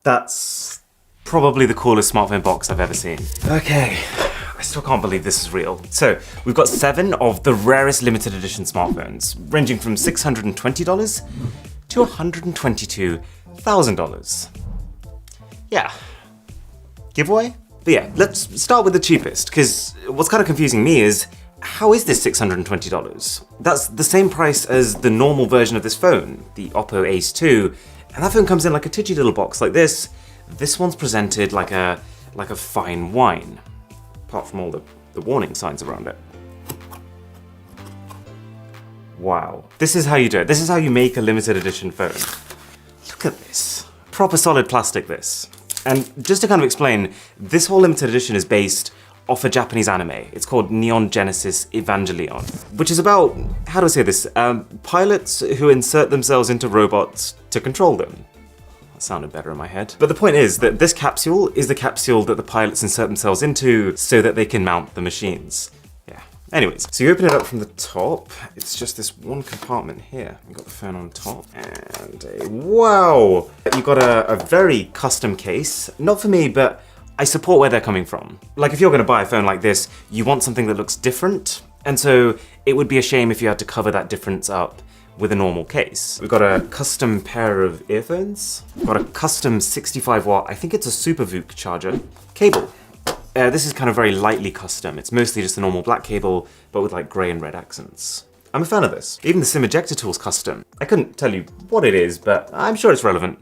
That's probably the coolest smartphone box I've ever seen. Okay, I still can't believe this is real. So, we've got 7 of the rarest limited edition smartphones, ranging from $620 to $122,000. Yeah. Giveaway? But yeah, let's start with the cheapest, because what's kind of confusing me is, how is this $620? That's the same price as the normal version of this phone, the Oppo Ace 2, and that phone comes in like a titchy little box like this. This one's presented like a fine wine, apart from all the warning signs around it. Wow. This is how you do it. This is how you make a limited edition phone. Look at this. Proper solid plastic, this. And just to kind of explain, this whole limited edition is based off a Japanese anime. It's called Neon Genesis Evangelion, which is about, how do I say this, pilots who insert themselves into robots to control them. That sounded better in my head. But the point is that this capsule is the capsule that the pilots insert themselves into so that they can mount the machines. Yeah. Anyways, so you open it up from the top. It's just this one compartment here. You've got the phone on top, and wow! You've got a very custom case. Not for me, but I support where they're coming from. Like, if you're gonna buy a phone like this, you want something that looks different, and so it would be a shame if you had to cover that difference up with a normal case. We've got a custom pair of earphones. We've got a custom 65 watt, I think it's a SuperVOOC charger, cable. This is kind of very lightly custom. It's mostly just a normal black cable, but with like gray and red accents. I'm a fan of this. Even the SIM ejector tool's custom. I couldn't tell you what it is, but I'm sure it's relevant.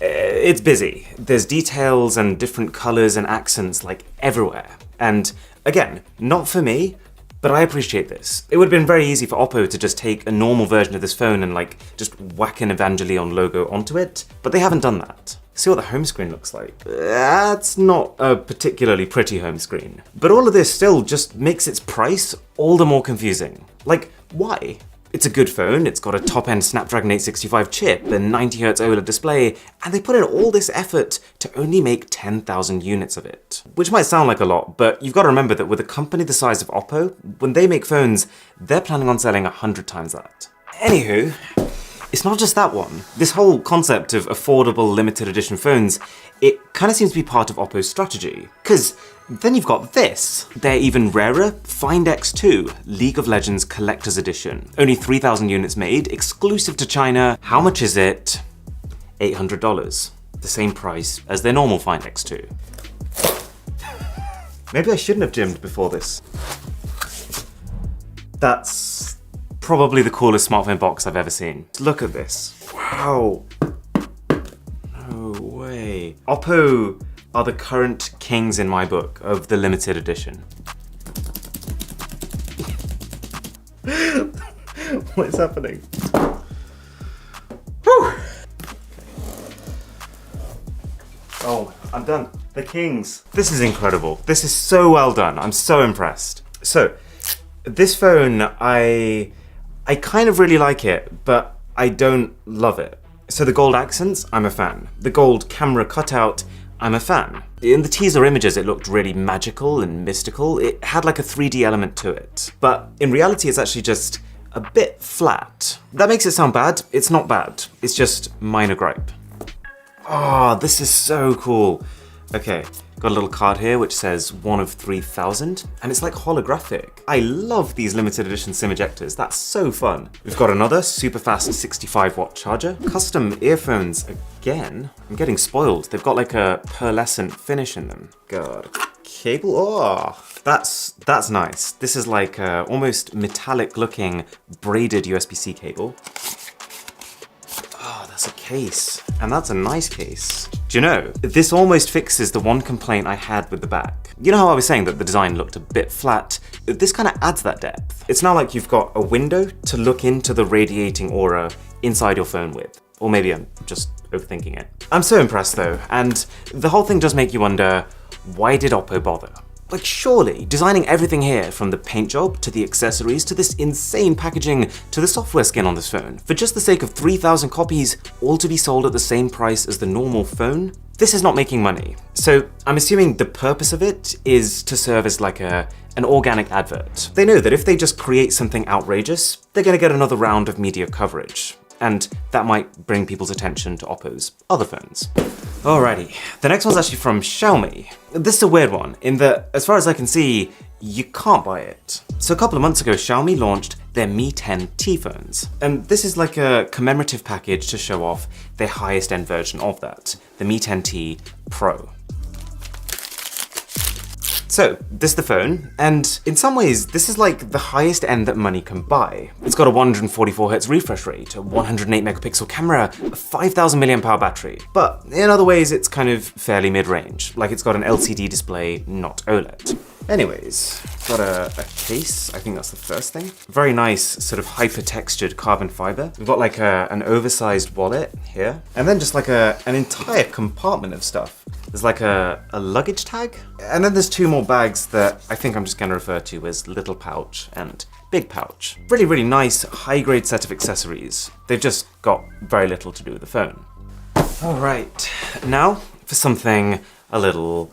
It's busy. There's details and different colors and accents like everywhere. And again, not for me, but I appreciate this. It would have been very easy for Oppo to just take a normal version of this phone and like just whack an Evangelion logo onto it, but they haven't done that. See what the home screen looks like. That's not a particularly pretty home screen. But all of this still just makes its price all the more confusing. Like, why? It's a good phone, it's got a top-end Snapdragon 865 chip, a 90Hz OLED display, and they put in all this effort to only make 10,000 units of it. Which might sound like a lot, but you've got to remember that with a company the size of Oppo, when they make phones, they're planning on selling 100 times that. Anywho, it's not just that one. This whole concept of affordable limited edition phones, it kind of seems to be part of Oppo's strategy. Because then you've got this. They're even rarer, Find X2, League of Legends Collector's Edition. Only 3,000 units made, exclusive to China. How much is it? $800. The same price as their normal Find X2. Maybe I shouldn't have gymmed before this. That's probably the coolest smartphone box I've ever seen. Look at this. Wow. No way. Oppo are the current kings in my book of the limited edition. What is happening? Whew. Oh, I'm done. The kings. This is incredible. This is so well done. I'm so impressed. So, this phone, I kind of really like it, but I don't love it. So the gold accents, I'm a fan. The gold camera cutout, I'm a fan. In the teaser images, it looked really magical and mystical. It had like a 3D element to it. But in reality, it's actually just a bit flat. That makes it sound bad. It's not bad. It's just minor gripe. Oh, this is so cool. Okay, got a little card here which says 1 of 3,000, and it's like holographic. I love these limited edition SIM ejectors, that's so fun. We've got another super fast 65 watt charger, custom earphones again. I'm getting spoiled, they've got like a pearlescent finish in them. God, cable, oh, that's nice. This is like a almost metallic looking braided USB-C cable. Oh, that's a case, and that's a nice case. Do you know, this almost fixes the one complaint I had with the back. You know how I was saying that the design looked a bit flat? This kind of adds that depth. It's now like you've got a window to look into the radiating aura inside your phone with. Or maybe I'm just overthinking it. I'm so impressed though, and the whole thing does make you wonder, why did Oppo bother? Like surely, designing everything here, from the paint job, to the accessories, to this insane packaging, to the software skin on this phone, for just the sake of 3,000 copies, all to be sold at the same price as the normal phone? This is not making money. So I'm assuming the purpose of it is to serve as like an organic advert. They know that if they just create something outrageous, they're gonna get another round of media coverage. and that might bring people's attention to Oppo's other phones. Alrighty, the next one's actually from Xiaomi. This is a weird one, in that, as far as I can see, you can't buy it. So a couple of months ago, Xiaomi launched their Mi 10T phones. And this is like a commemorative package to show off their highest end version of that, the Mi 10T Pro. So, this is the phone, and in some ways, this is like the highest end that money can buy. It's got a 144Hz refresh rate, a 108 megapixel camera, a 5000 mAh battery. But in other ways, it's kind of fairly mid-range. Like it's got an LCD display, not OLED. Anyways, got a case, I think that's the first thing. Very nice, sort of hyper-textured carbon fiber. We've got like an oversized wallet here, and then just like an entire compartment of stuff. There's like a luggage tag, and then there's two more bags that I think I'm just gonna refer to as little pouch and big pouch. Really, really nice, high-grade set of accessories. They've just got very little to do with the phone. All right, now for something a little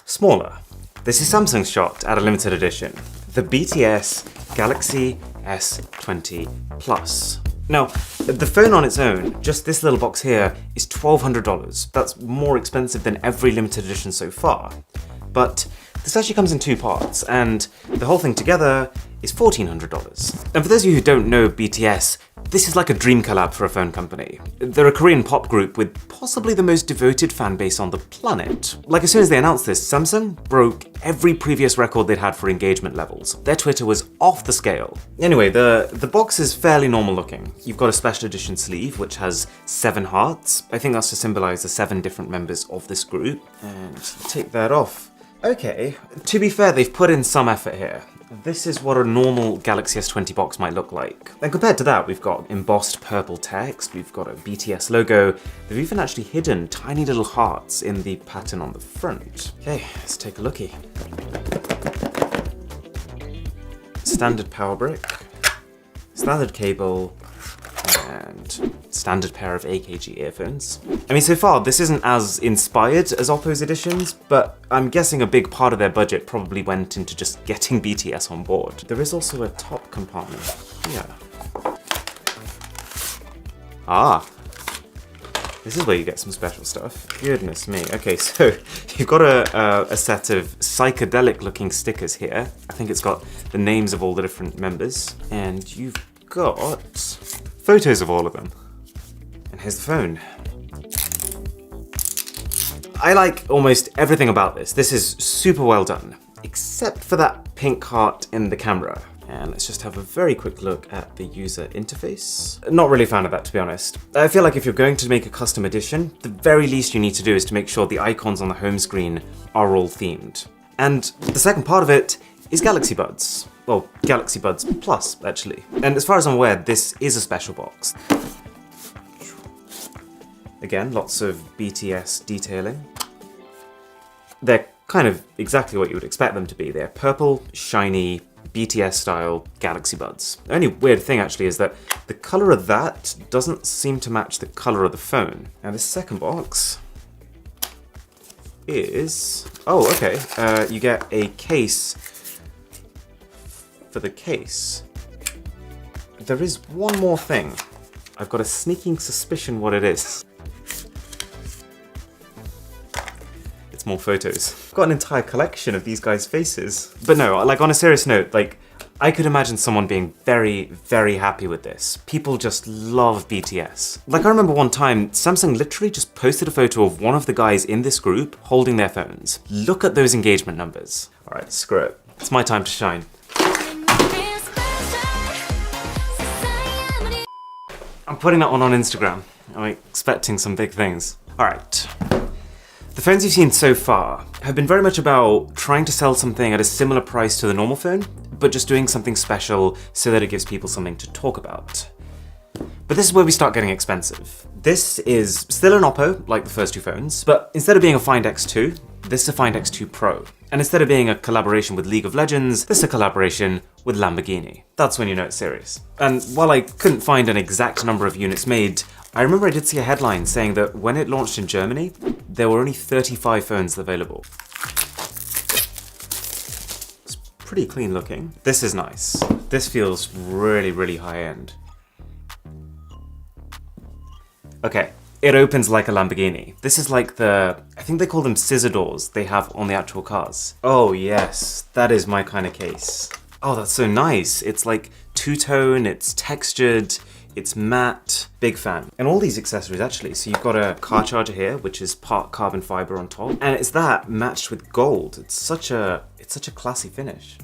smaller. This is Samsung's shot at a limited edition, the BTS Galaxy S20 Plus. Now, the phone on its own, just this little box here, is $1,200. That's more expensive than every limited edition so far. But this actually comes in two parts, and the whole thing together is $1,400. And for those of you who don't know BTS, this is like a dream collab for a phone company. They're a Korean pop group with possibly the most devoted fan base on the planet. Like as soon as they announced this, Samsung broke every previous record they'd had for engagement levels. Their Twitter was off the scale. Anyway, the box is fairly normal looking. You've got a special edition sleeve which has 7 hearts. I think that's to symbolize the 7 different members of this group. And take that off. Okay, to be fair, they've put in some effort here. This is what a normal Galaxy S20 box might look like. And compared to that, we've got embossed purple text, we've got a BTS logo, they've even actually hidden tiny little hearts in the pattern on the front. Okay, let's take a lookie. Standard power brick, standard cable, and standard pair of AKG earphones. I mean, so far, this isn't as inspired as Oppo's editions, but I'm guessing a big part of their budget probably went into just getting BTS on board. There is also a top compartment here. Ah, this is where you get some special stuff. Goodness me. Okay, so you've got a set of psychedelic looking stickers here. I think it's got the names of all the different members, and you've got photos of all of them. And here's the phone. I like almost everything about this. This is super well done, except for that pink heart in the camera. And let's just have a very quick look at the user interface. Not really a fan of that, to be honest. I feel like if you're going to make a custom edition, the very least you need to do is to make sure the icons on the home screen are all themed. And the second part of it is Galaxy Buds. Well, Galaxy Buds Plus, actually. And as far as I'm aware, this is a special box. Again, lots of BTS detailing. They're kind of exactly what you would expect them to be. They're purple, shiny, BTS-style Galaxy Buds. The only weird thing, actually, is that the color of that doesn't seem to match the color of the phone. Now, this second box is... Oh, okay. You get a case for the case. There is one more thing. I've got a sneaking suspicion what it is. It's more photos. I've got an entire collection of these guys' faces. But no, like on a serious note, like I could imagine someone being very, very happy with this. People just love BTS. Like I remember one time, Samsung literally just posted a photo of one of the guys in this group holding their phones. Look at those engagement numbers. All right, screw it. It's my time to shine. I'm putting that one on Instagram. I'm expecting some big things. All right. The phones you've seen so far have been very much about trying to sell something at a similar price to the normal phone, but just doing something special so that it gives people something to talk about. But this is where we start getting expensive. This is still an Oppo, like the first two phones, but instead of being a Find X2, this is a Find X2 Pro. And instead of being a collaboration with League of Legends, this is a collaboration with Lamborghini. That's when you know it's serious. And while I couldn't find an exact number of units made, I remember I did see a headline saying that when it launched in Germany, there were only 35 phones available. It's pretty clean looking. This is nice. This feels really, really high end. Okay, it opens like a Lamborghini. This is like I think they call them scissor doors they have on the actual cars. Oh yes, that is my kind of case. Oh, that's so nice. It's like two-tone, it's textured, it's matte. Big fan. And all these accessories actually. So you've got a car charger here, which is part carbon fiber on top. And it's that matched with gold. It's such a classy finish.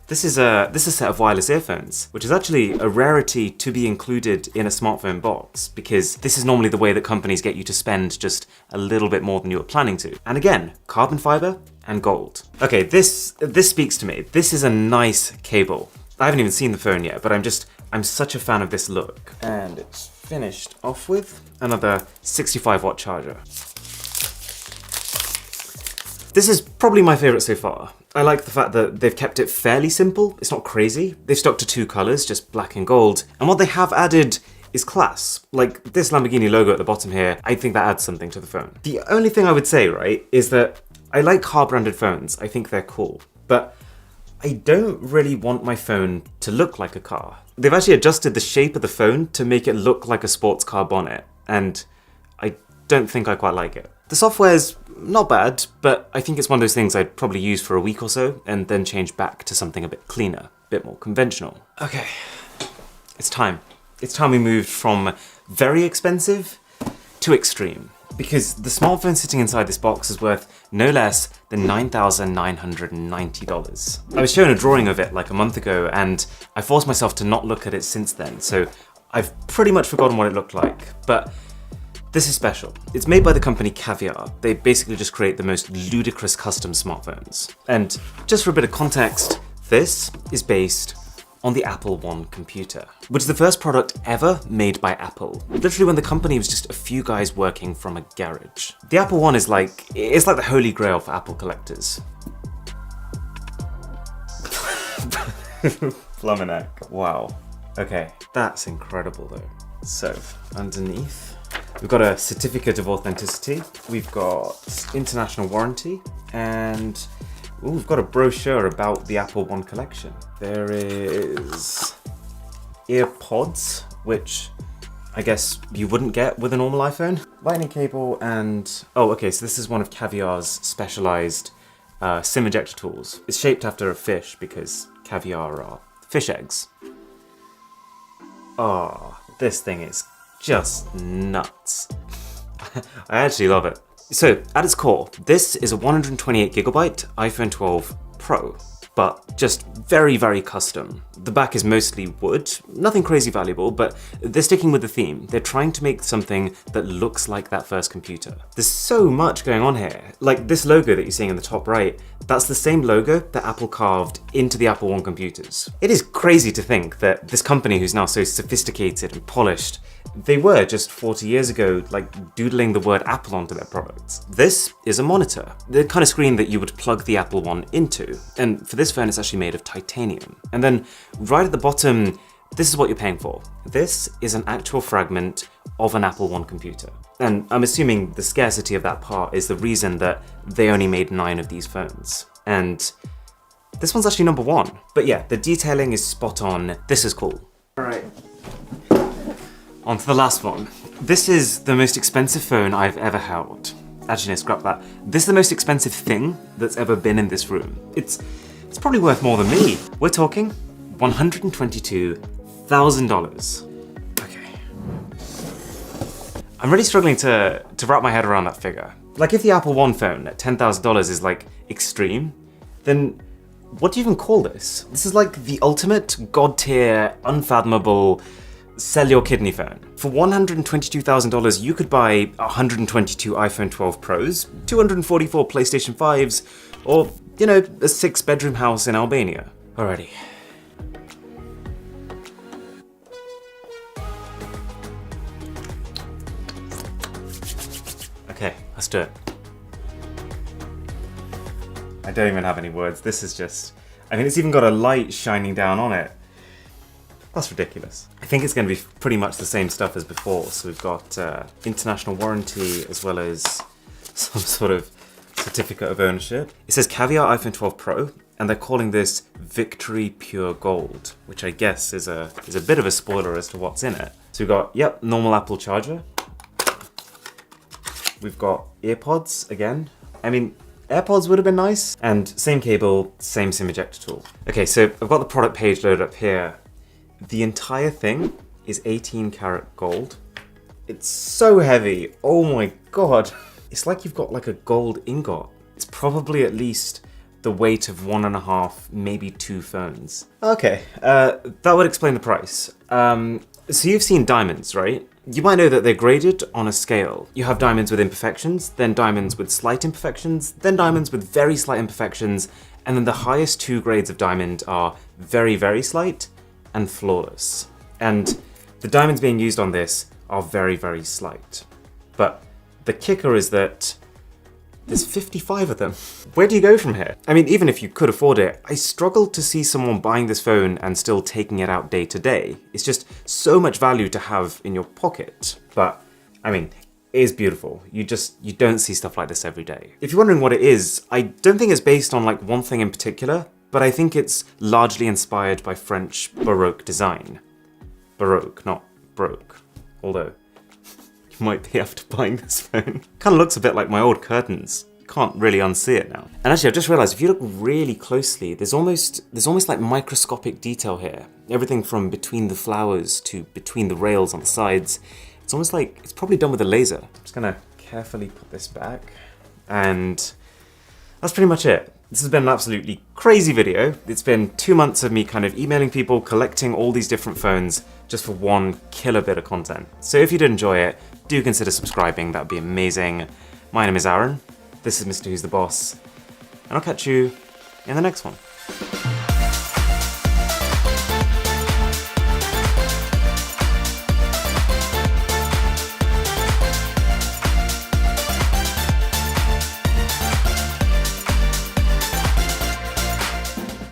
This is a set of wireless earphones, which is actually a rarity to be included in a smartphone box, because this is normally the way that companies get you to spend just a little bit more than you were planning to. And again, carbon fiber and gold. Okay, this speaks to me. This is a nice cable. I haven't even seen the phone yet, but I'm such a fan of this look. And it's finished off with another 65-watt charger. This is probably my favorite so far. I like the fact that they've kept it fairly simple. It's not crazy. They've stuck to two colors, just black and gold. And what they have added is class. Like this Lamborghini logo at the bottom here, I think that adds something to the phone. The only thing I would say, right, is that I like car-branded phones. I think they're cool. But I don't really want my phone to look like a car. They've actually adjusted the shape of the phone to make it look like a sports car bonnet, and I don't think I quite like it. The software's not bad, but I think it's one of those things I'd probably use for a week or so and then change back to something a bit cleaner, a bit more conventional. Okay, it's time. It's time we moved from very expensive to extreme, because the smartphone sitting inside this box is worth no less than $9,990. I was shown a drawing of it like a month ago, and I forced myself to not look at it since then, so I've pretty much forgotten what it looked like, but this is special. It's made by the company Caviar. They basically just create the most ludicrous custom smartphones. And just for a bit of context, this is based on the Apple One computer, which is the first product ever made by Apple. Literally when the company was just a few guys working from a garage. The Apple One is like the holy grail for Apple collectors. Flumminack, wow. Okay, that's incredible though. So, underneath, we've got a certificate of authenticity, we've got international warranty, and we've got a brochure about the Apple One collection. There is earpods, which I guess you wouldn't get with a normal iPhone. Lightning cable and, oh okay, so this is one of Caviar's specialized SIM ejector tools. It's shaped after a fish because Caviar are fish eggs. Oh, this thing is just nuts. I actually love it. So, at its core, this is a 128GB iPhone 12 Pro, but just very, very custom. The back is mostly wood, nothing crazy valuable, but they're sticking with the theme. They're trying to make something that looks like that first computer. There's so much going on here. Like this logo that you're seeing in the top right, that's the same logo that Apple carved into the Apple One computers. It is crazy to think that this company, who's now so sophisticated and polished, they were just 40 years ago, like doodling the word Apple onto their products. This is a monitor, the kind of screen that you would plug the Apple One into. And for this phone, it's actually made of titanium. And then right at the bottom, this is what you're paying for. This is an actual fragment of an Apple One computer. And I'm assuming the scarcity of that part is the reason that they only made 9 of these phones. And this one's actually number 1. But yeah, the detailing is spot on. This is cool. All right. On to the last one. This is the most expensive phone I've ever held. Actually, no, scrap that. This is the most expensive thing that's ever been in this room. It's probably worth more than me. We're talking $122,000. Okay. I'm really struggling to wrap my head around that figure. Like if the Apple One phone at $10,000 is like extreme, then what do you even call this? This is like the ultimate god tier, unfathomable, sell your kidney phone. For $122,000, you could buy 122 iPhone 12 Pros, 244 PlayStation 5s, or, you know, a 6-bedroom house in Albania. Alrighty. Okay, let's do it. I don't even have any words. This is just, I mean, it's even got a light shining down on it. That's ridiculous. I think it's going to be pretty much the same stuff as before. So we've got international warranty as well as some sort of certificate of ownership. It says Caviar iPhone 12 Pro, and they're calling this Victory Pure Gold, which I guess is a bit of a spoiler as to what's in it. So we've got, yep, normal Apple charger. We've got earpods again. I mean, AirPods would have been nice. And same cable, same SIM ejector tool. Okay, so I've got the product page loaded up here. The entire thing is 18 karat gold. It's so heavy, oh my God. It's like you've got like a gold ingot. It's probably at least the weight of 1.5, maybe 2 phones. Okay, that would explain the price. So you've seen diamonds, right? You might know that they're graded on a scale. You have diamonds with imperfections, then diamonds with slight imperfections, then diamonds with very slight imperfections, and then the highest 2 grades of diamond are very, very slight and flawless. And the diamonds being used on this are very, very slight. But the kicker is that there's 55 of them. Where do you go from here? I mean, even if you could afford it, I struggle to see someone buying this phone and still taking it out day to day. It's just so much value to have in your pocket. But, I mean, it is beautiful. You don't see stuff like this every day. If you're wondering what it is, I don't think it's based on like one thing in particular, but I think it's largely inspired by French Baroque design. Baroque, not broke. Although, might be after buying this phone. Kind of looks a bit like my old curtains. Can't really unsee it now. And actually, I've just realized if you look really closely, there's almost like microscopic detail here. Everything from between the flowers to between the rails on the sides. It's almost like it's probably done with a laser. I'm just gonna carefully put this back. And that's pretty much it. This has been an absolutely crazy video. It's been 2 months of me kind of emailing people, collecting all these different phones just for one killer bit of content. So if you did enjoy it, do consider subscribing, that would be amazing. My name is Aaron, this is Mr. Who's the Boss, and I'll catch you in the next one.